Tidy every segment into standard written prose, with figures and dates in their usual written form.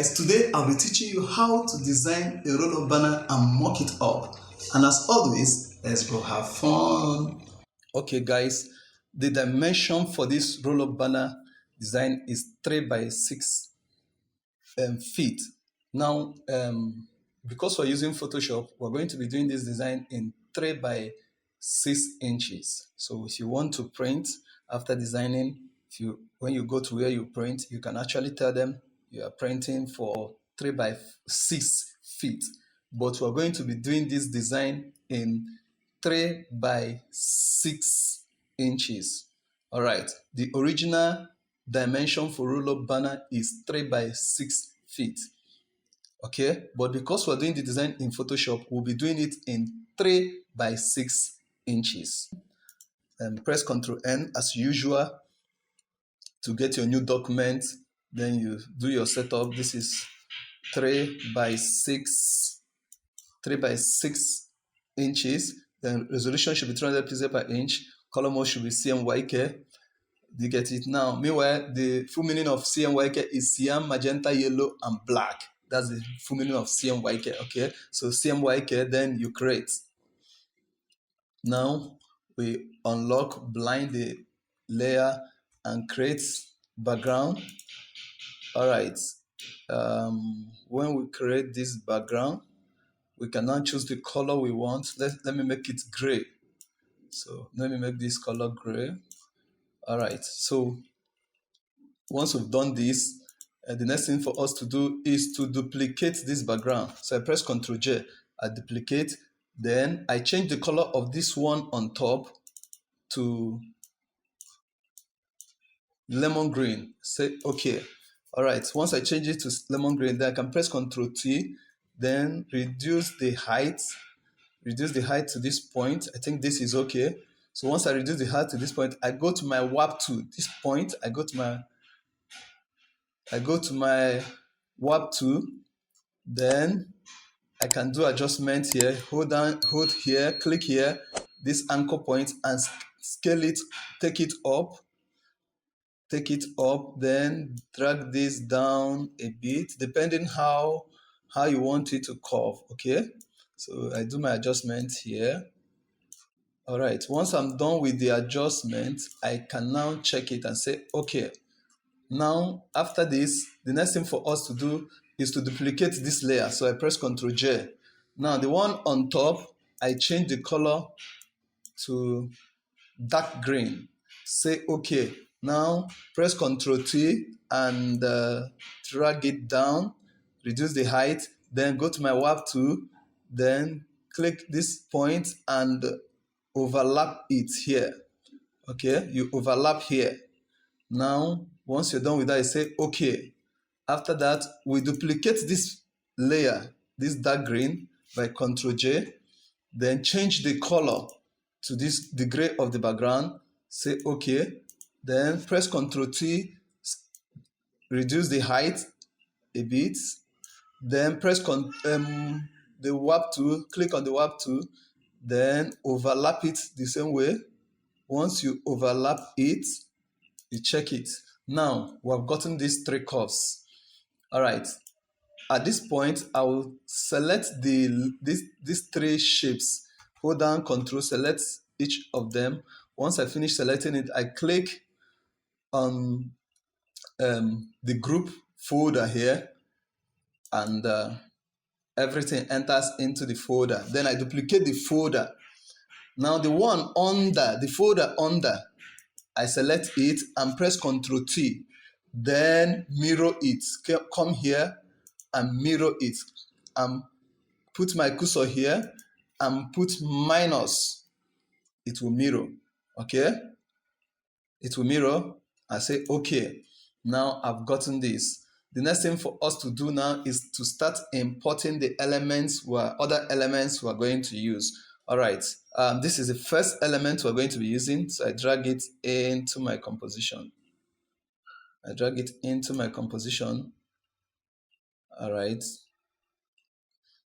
guys, today I'll be teaching you how to design a roll-up banner and mock it up. And as always, let's go have fun. Okay guys, the dimension for this roll-up banner design is 3 by 6 feet. Now, because we're using Photoshop, we're going to be doing this design in 3 by 6 inches. So if you want to print after designing, when you go to where you print, you can actually tell them you are printing for 3 by 6 feet. But we're going to be doing this design in 3 by 6 inches. All right, the original dimension for roll-up banner is 3 by 6 feet. Okay, but because we're doing the design in Photoshop, we'll be doing it in 3 by 6 inches. Press Ctrl N as usual to get your new document. Then you do your setup. This is 3 by 6 inches. Then resolution should be 300 pixels per inch. Color mode should be CMYK. Do you get it now? Meanwhile, the full meaning of CMYK is cyan, magenta, yellow, and black. That's the full meaning of CMYK. Okay, so CMYK, then you create. Now we unlock, blind the layer, and create background. All right. When we create this background, we can now choose the color we want. Let me make it gray. So let me make this color gray. All right. So once we've done this, the next thing for us to do is to duplicate this background. So I press Ctrl J, I duplicate. Then I change the color of this one on top to lemon green. Say okay. All right, once I change it to lemon green, then I can press Ctrl T, then reduce the height to this point. I think this is okay. So once I reduce the height to this point, I go to my warp tool. This point, I go to my warp tool, then I can do adjustment here, hold here, click here, this anchor point, and scale it, take it up, then drag this down a bit, depending how you want it to curve. Okay, so I do my adjustment here. All right, once I'm done with the adjustment, I can now check it and say okay. Now after this, the next thing for us to do is to duplicate this layer. So I press Ctrl J. Now the one on top, I change the color to dark green. Say okay. Now press Ctrl T and drag it down, reduce the height, then go to my warp tool, then click this point and overlap it here. Okay, you overlap here. Now once you're done with that, you say okay. After that, we duplicate this layer, this dark green, by Ctrl J, then change the color to the gray of the background, say okay, then press Ctrl T, reduce the height a bit, then press the warp tool, click on the warp tool, then overlap it the same way. Once you overlap it, you check it. Now we have gotten these 3 curves. All right, at this point I will select these 3 shapes. Hold down Ctrl, select each of them. Once I finish selecting it, I click on the group folder here, and everything enters into the folder. Then I duplicate the folder. Now the one under, the folder under, I select it and press Ctrl T, then mirror it. Come here and mirror it, and put my cursor here and put minus. It will mirror. Okay, it will mirror. I say okay. Now I've gotten this. The next thing for us to do now is to start importing the elements, other elements we're going to use. All right, this is the first element we're going to be using. So I drag it into my composition. All right.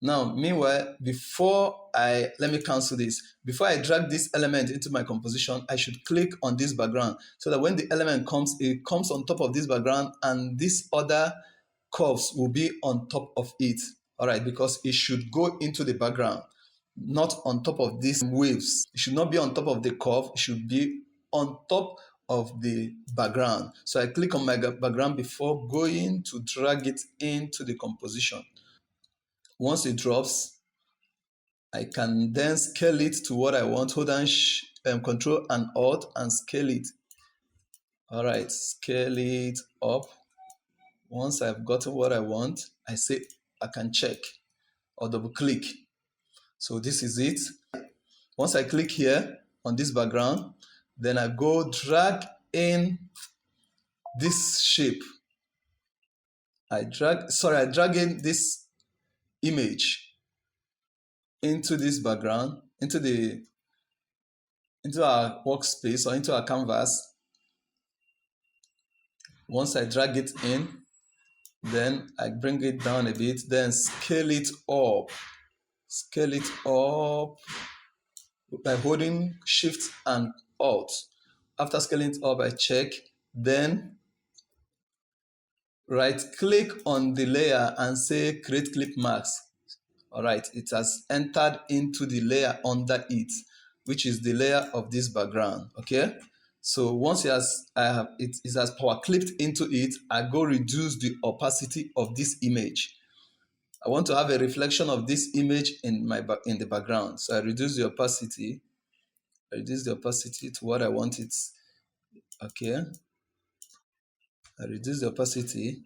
Now, meanwhile, let me cancel this. Before I drag this element into my composition, I should click on this background so that when the element comes, it comes on top of this background, and this other curves will be on top of it. All right, because it should go into the background, not on top of these waves. It should not be on top of the curve. It should be on top of the background. So I click on my background before going to drag it into the composition. Once it drops, I can then scale it to what I want. Hold down Control and Alt and scale it. All right, scale it up. Once I've gotten what I want, I say I can check or double click. So this is it. Once I click here on this background, then I go drag in this shape. I drag in this image into this background, into our workspace or into our canvas. Once I drag it in, then I bring it down a bit, then scale it up. Scale it up by holding Shift and Alt. After scaling it up, I check, then right click on the layer and say create clip mask. All right, it has entered into the layer under it, which is the layer of this background. Okay, so once it has power clipped into it, I go reduce the opacity of this image. I want to have a reflection of this image in the background, so I reduce the opacity. I reduce the opacity to what I want it. Okay, I reduce the opacity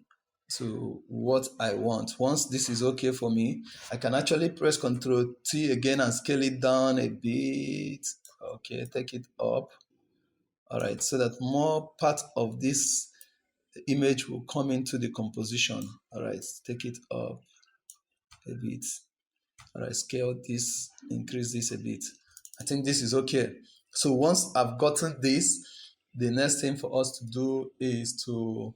to what I want. Once this is okay for me, I can actually press Ctrl T again and scale it down a bit. Okay, take it up. All right, so that more part of this image will come into the composition. All right, take it up a bit. All right, scale this, increase this a bit. I think this is okay. So once I've gotten this, the next thing for us to do is to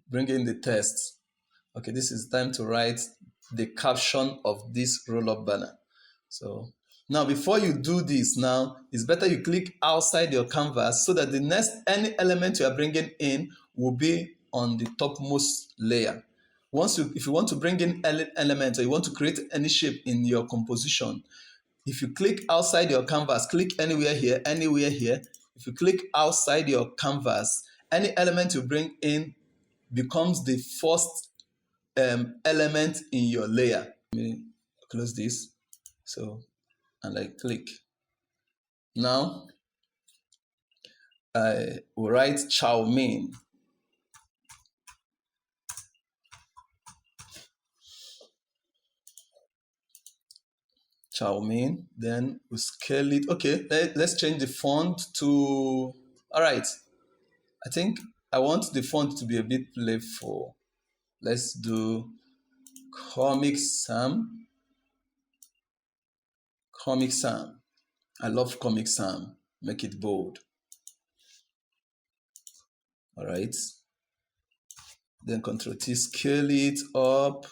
bring in the text. Okay, this is time to write the caption of this roll-up banner. So now before you do this, now it's better you click outside your canvas so that any element you are bringing in will be on the topmost layer. If you want to bring in elements or you want to create any shape in your composition, if you click outside your canvas, click anywhere here, anywhere here. If you click outside your canvas, any element you bring in becomes the first element in your layer. Let me close this. So, and I click. Now, I will write Chow Mein. Chow Mein. Then we scale it. Okay, let's change the font to. All right. I think I want the font to be a bit playful. Let's do Comic Sam. Comic Sam. I love Comic Sam. Make it bold. All right. Then Ctrl T, scale it up.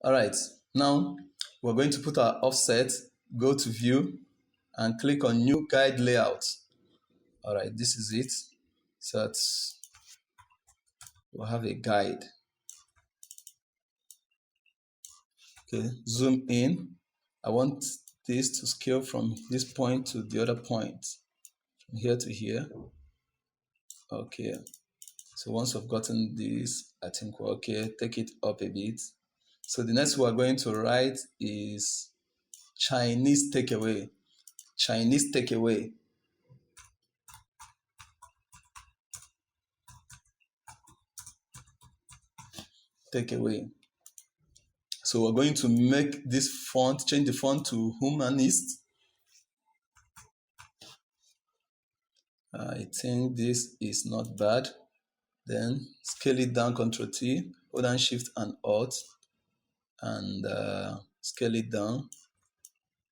All right. Now we're going to put our offset, go to View, and click on New Guide Layout. All right, this is it. So we'll have a guide. Okay, zoom in. I want this to scale from this point to the other point, from here to here. Okay, so once I've gotten this, I think we're okay. Take it up a bit. So the next we're going to write is Chinese takeaway. Chinese takeaway. Takeaway. So we're going to make this font, change the font to Humanist. I think this is not bad. Then scale it down, Ctrl T, hold down Shift and Alt, and scale it down.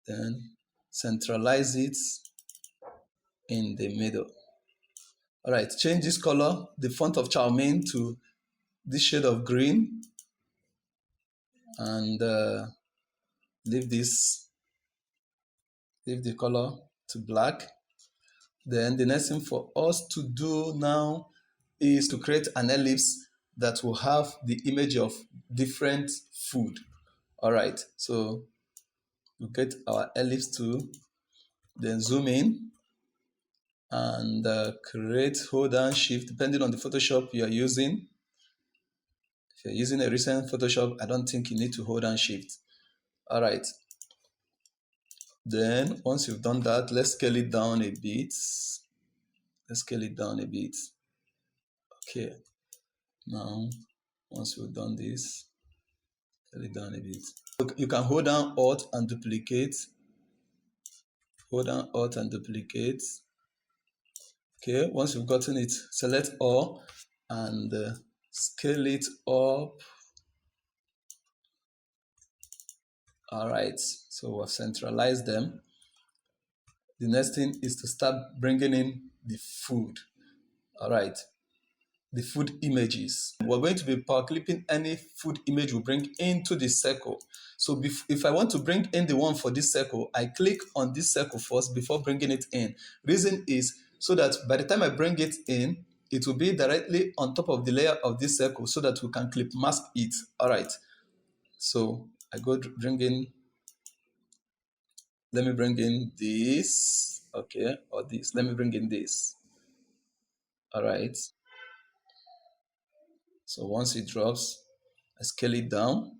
Then centralize it in the middle. All right, change this color, the font of Chow Mein, to this shade of green, and leave the color to black. Then the next thing for us to do now is to create an ellipse that will have the image of different food. All right, so we get our ellipse tool, then zoom in and create, hold down shift depending on the Photoshop you are using. If you're using a recent Photoshop, I don't think you need to hold down shift. All right, then once you've done that, let's scale it down a bit. Let's scale it down a bit. Okay, now once we've done this, scale it down a bit. You can hold down Alt and duplicate. Hold down Alt and duplicate. Okay, once you've gotten it, select all and scale it up. All right, so we've centralized them. The next thing is to start bringing in the food. All right, the food images. We're going to be power clipping any food image we bring into the circle. So if I want to bring in the one for this circle, I click on this circle first before bringing it in. Reason is so that by the time I bring it in, it will be directly on top of the layer of this circle so that we can clip mask it. All right, so I go bring in, let me bring in this, okay, or this, let me bring in this. All right, so once it drops, I scale it down,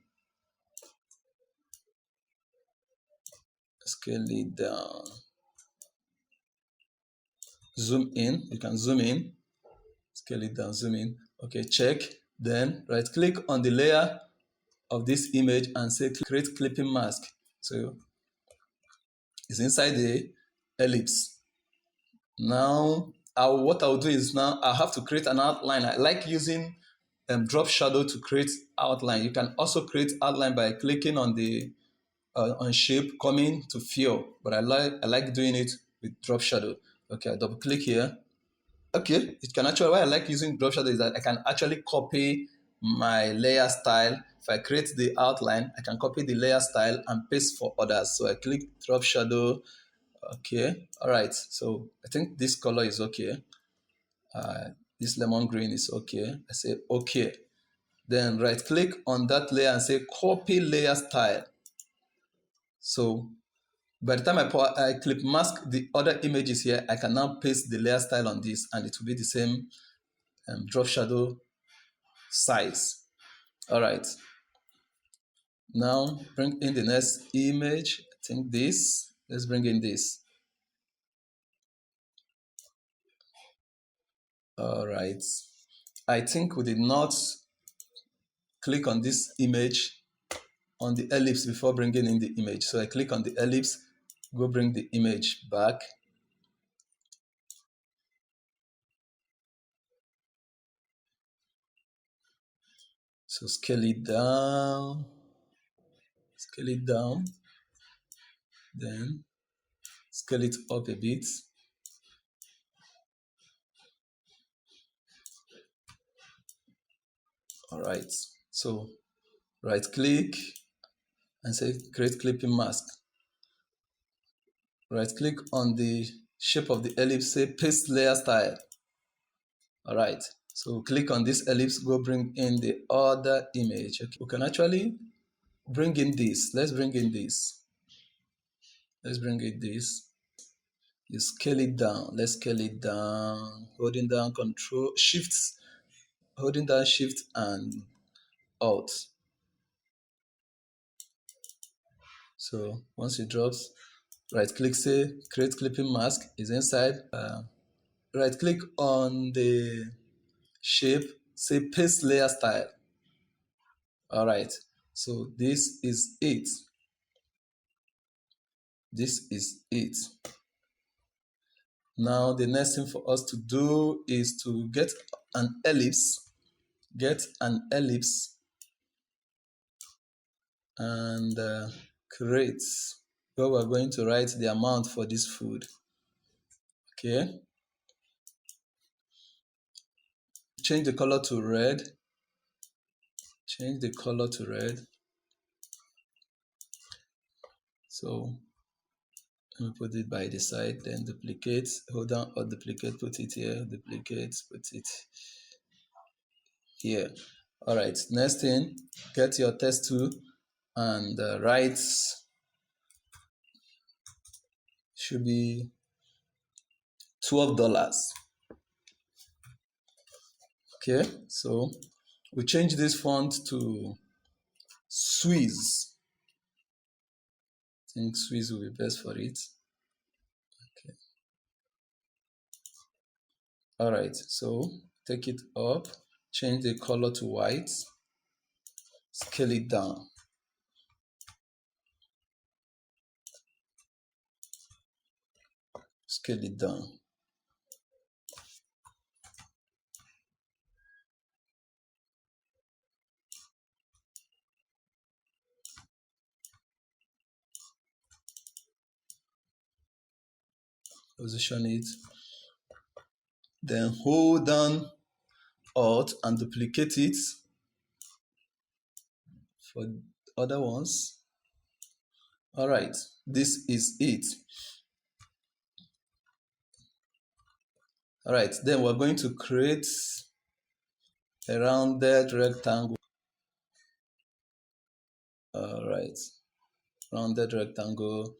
scale it down, zoom in, you can zoom in, scale it down, zoom in, okay, check, then right click on the layer of this image and say create clipping mask. So it's inside the ellipse. Now what I'll do is now I have to create an outline. I like using drop shadow to create outline. You can also create outline by clicking on the on shape, coming to fill, but I like doing it with drop shadow. Okay, I double click here. Okay, it can actually, why I like using drop shadow is that I can actually copy my layer style. If I create the outline, I can copy the layer style and paste for others. So I click drop shadow. Okay, all right, so I think this color is okay. This lemon green is okay. I say okay. Then right click on that layer and say copy layer style. So by the time I clip mask the other images here, I can now paste the layer style on this and it will be the same drop shadow size. All right. Now bring in the next image. I think this. Let's bring in this. All right. I think we did not click on this image on the ellipse before bringing in the image. So I click on the ellipse, go bring the image back. So scale it down, then scale it up a bit. All right, so right click and say create clipping mask. Right click on the shape of the ellipse, say paste layer style. All right, so click on this ellipse, go bring in the other image. Okay, we can actually bring in this. Let's bring in this. Let's bring in this. You scale it down. Let's scale it down. Holding down Control Shift, holding down Shift and Alt. So once it drops, right click, say create clipping mask is inside. Right click on the shape, say paste layer style. All right, so this is it. This is it. Now the next thing for us to do is to get an ellipse. Get an ellipse and create where we're going to write the amount for this food. Okay. Change the color to red. Change the color to red. So Let me put it by the side, then duplicate, hold down or duplicate, put it here, duplicate, put it here. All right, next thing, get your text tool and write, should be $12. Okay, so we change this font to Swiss. I think Swiss will be best for it. Okay. All right, so take it up, change the color to white, scale it down. Scale it down. Position it. Then hold down Alt and duplicate it for other ones. All right, this is it. All right, then we're going to create a rounded rectangle. All right, rounded rectangle.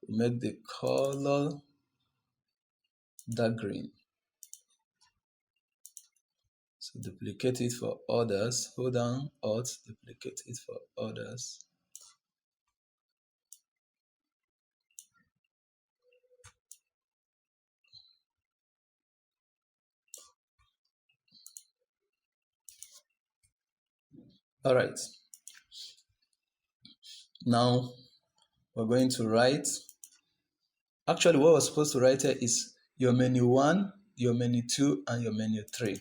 Make the color dark green. So duplicate it for others. Hold down Alt, duplicate it for others. All right. Now we're going to write. Actually, what we're supposed to write here is your menu 1, your menu 2, and your menu 3.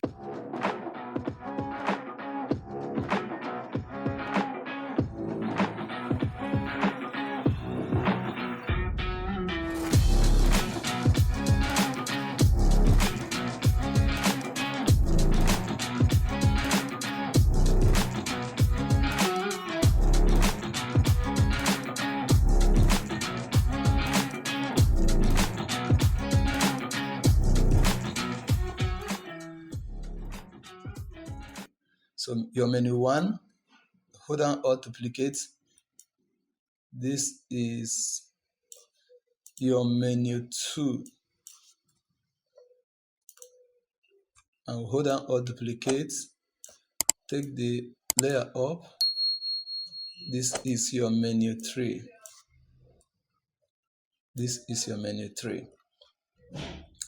So your menu 1, hold down or duplicate. This is your menu 2. And hold down or duplicate. Take the layer up. This is your menu 3. This is your menu 3.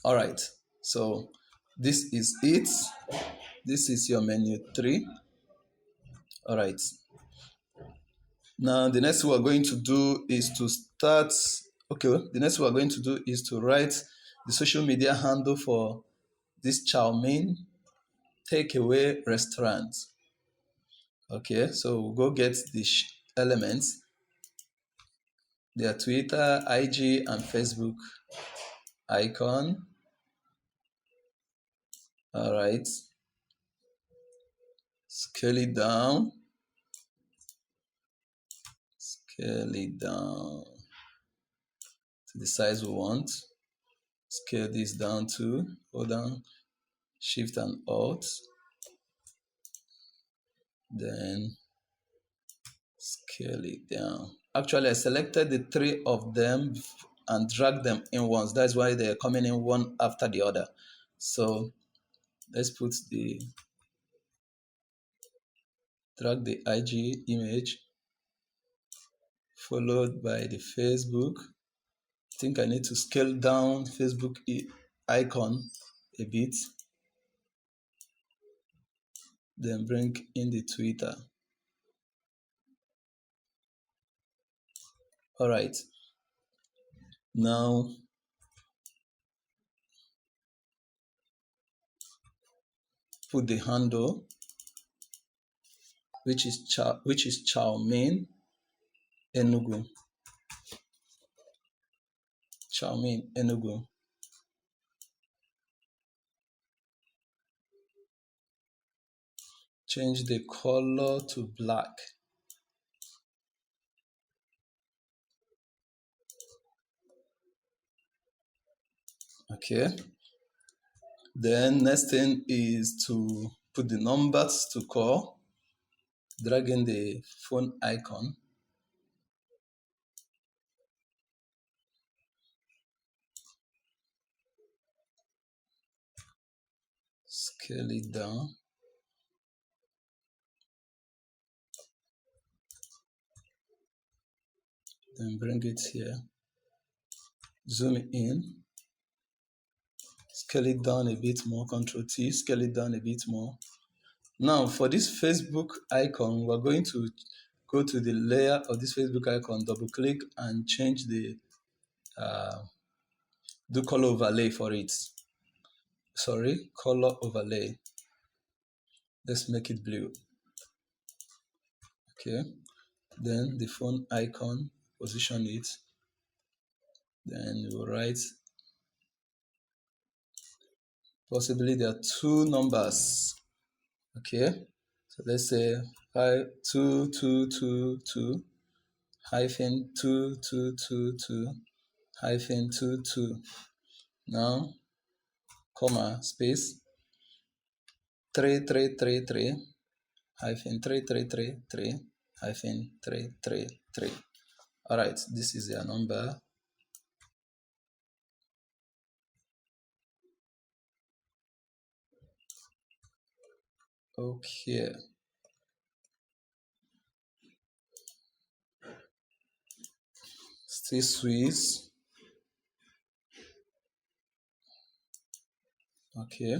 All right. So this is it. This is your menu 3. All right. Now the next thing we're going to do is to start. Okay, the next thing we're going to do is to write the social media handle for this chow mein takeaway restaurant. Okay, so we'll go get the elements. Their Twitter, IG, and Facebook icon. All right. Scale it down. Scale it down to the size we want. Scale this down to, hold down, Shift and Alt. Then scale it down. Actually, I selected the 3 of them and dragged them in once. That's why they're coming in one after the other. So let's drag the IG image followed by the Facebook. I think I need to scale down Facebook icon a bit. Then bring in the Twitter. All right. Now put the handle, which is chow mein Enugu. Chow mein Enugu. Change the color to black. Okay. Then next thing is to put the numbers to call. Drag in the phone icon. Scale it down. Then bring it here. Zoom in. Scale it down a bit more. Control T. Scale it down a bit more. Now for this Facebook icon, we're going to go to the layer of this Facebook icon, double click and change the do color overlay for it. Sorry, color overlay. Let's make it blue. Okay. Then the phone icon, position it. Then you write, possibly there are two numbers. Okay. So let's say 2222 hyphen 2222 hyphen 22. Now, comma, space 3333 hyphen 3333 hyphen 333. All right, this is your number. Okay. Still Swiss. Okay.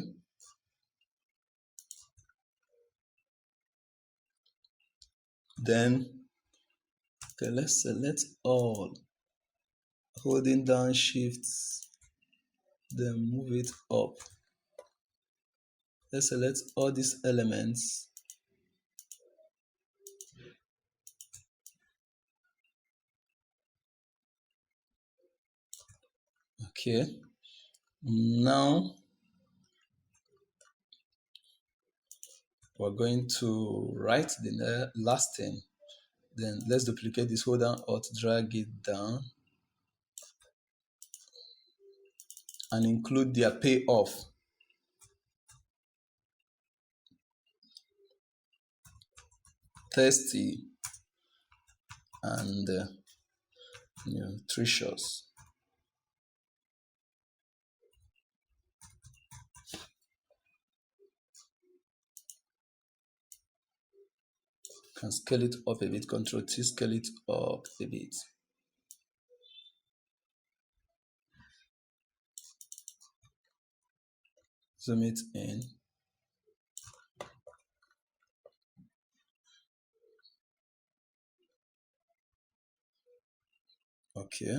Then, okay, let's select all. Holding down Shift, then move it up. Let's select all these elements. Okay. Now we're going to write the last thing. Then let's duplicate this, hold down Alt, drag it down, and include their payoff. Tasty and nutritious. Can scale it up a bit, Control T, scale it up a bit. Zoom it in. Okay.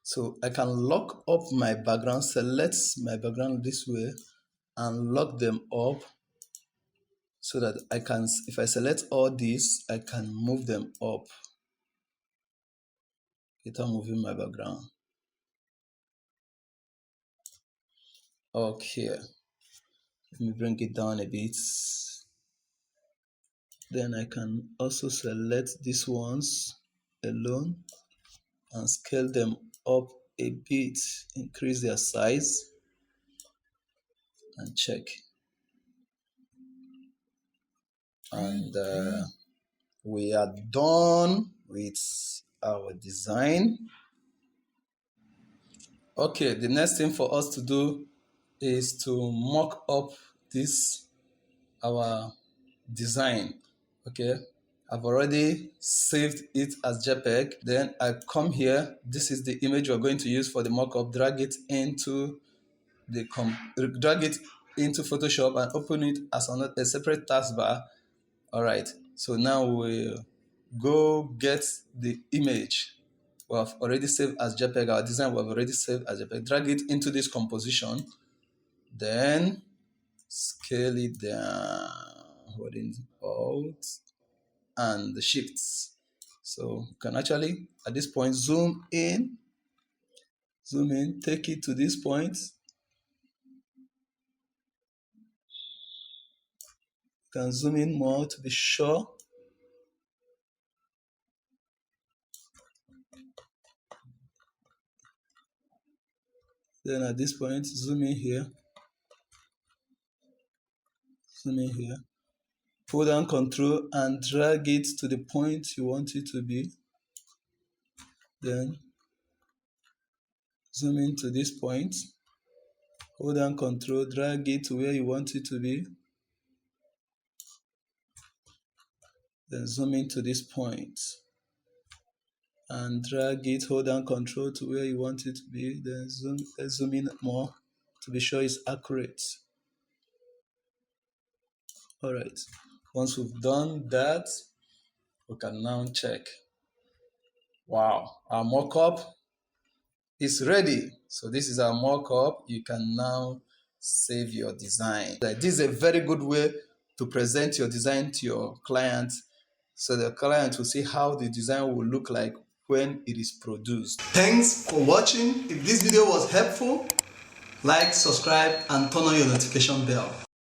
So I can lock up my background, select my background this way, and lock them up so that I can, if I select all these, I can move them up without moving my background. Okay. Let me bring it down a bit. Then I can also select these ones alone and scale them up a bit, increase their size, and check. And we are done with our design. Okay, the next thing for us to do is to mock up this, our design. Okay, I've already saved it as JPEG. Then I come here. This is the image we're going to use for the mockup. Drag it into Photoshop and open it as a separate taskbar. All right. So now we'll go get the image we have already saved as JPEG. Our design we have already saved as JPEG. Drag it into this composition. Then scale it down, holding Alt and the Shifts. So you can actually, at this point, zoom in, take it to this point. You can zoom in more to be sure. Then at this point, zoom in here. Zoom in here. Hold down Control and drag it to the point you want it to be. Then zoom in to this point. Hold down Control, drag it to where you want it to be. Then zoom in to this point and drag it, hold down Control to where you want it to be. Then zoom in more to be sure it's accurate. All right, once we've done that, we can now check. Wow, our mockup is ready. So this is our mockup. You can now save your design. This is a very good way to present your design to your client, so the client will see how the design will look like when it is produced. Thanks for watching. If this video was helpful, like, subscribe, and turn on your notification bell.